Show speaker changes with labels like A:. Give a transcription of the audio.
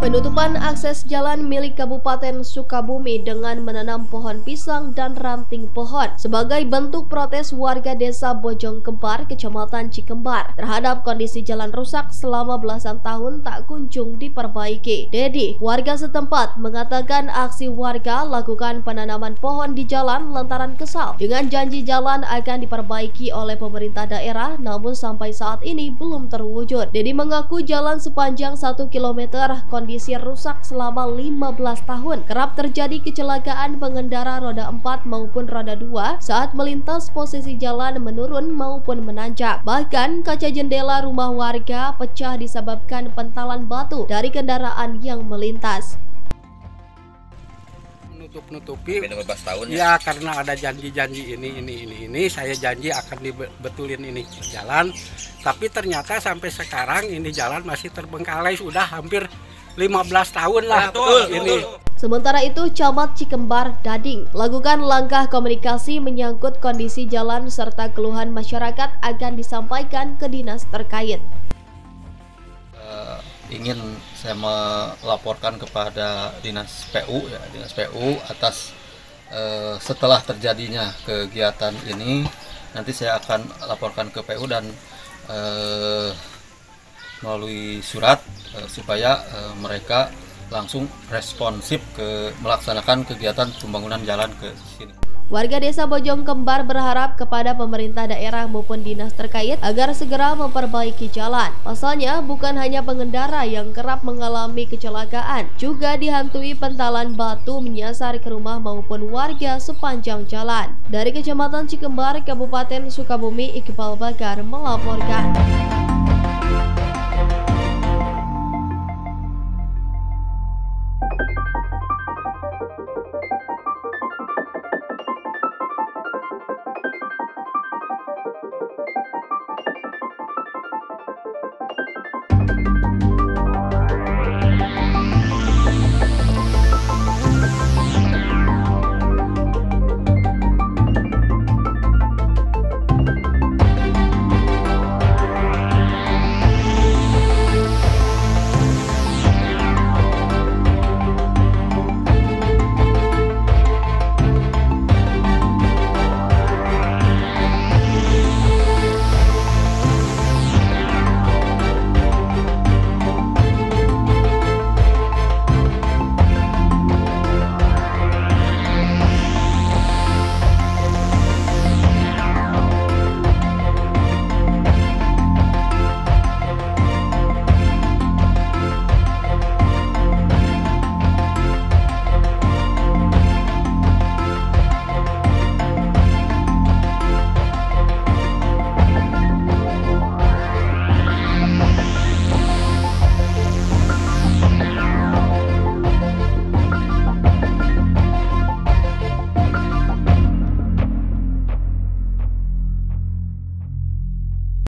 A: Penutupan akses jalan milik Kabupaten Sukabumi dengan menanam pohon pisang dan ranting pohon sebagai bentuk protes warga desa Bojong Kembar, Kecamatan Cikembar terhadap kondisi jalan rusak selama belasan tahun tak kunjung diperbaiki. Dedi, warga setempat, mengatakan aksi warga lakukan penanaman pohon di jalan lantaran kesal dengan janji jalan akan diperbaiki oleh pemerintah daerah, namun sampai saat ini belum terwujud. Dedi mengaku jalan sepanjang 1 km kondisi rusak selama 15 tahun. Kerap terjadi kecelakaan pengendara roda 4 maupun roda 2 saat melintas, posisi jalan menurun maupun menanjak. Bahkan kaca jendela rumah warga pecah disebabkan pentalan batu dari kendaraan yang melintas.
B: Nutup-nutupi
C: 15 tahun
B: ya, karena ada janji-janji ini saya janji akan dibetulin ini jalan, tapi ternyata sampai sekarang ini jalan masih terbengkalai, sudah hampir 15 tahun lah ini.
A: Sementara itu, Camat Cikembar Dading lakukan langkah komunikasi menyangkut kondisi jalan serta keluhan masyarakat akan disampaikan ke dinas terkait.
D: Ingin saya melaporkan kepada dinas PU atas setelah terjadinya kegiatan ini, nanti saya akan laporkan ke PU dan melalui surat supaya mereka langsung responsif ke melaksanakan kegiatan pembangunan jalan ke sini.
A: Warga desa Bojong Kembar berharap kepada pemerintah daerah maupun dinas terkait agar segera memperbaiki jalan. Pasalnya, bukan hanya pengendara yang kerap mengalami kecelakaan, juga dihantui pentalan batu menyasar ke rumah maupun warga sepanjang jalan. Dari Kecamatan Cikembar, Kabupaten Sukabumi, Iqbal Bakar melaporkan.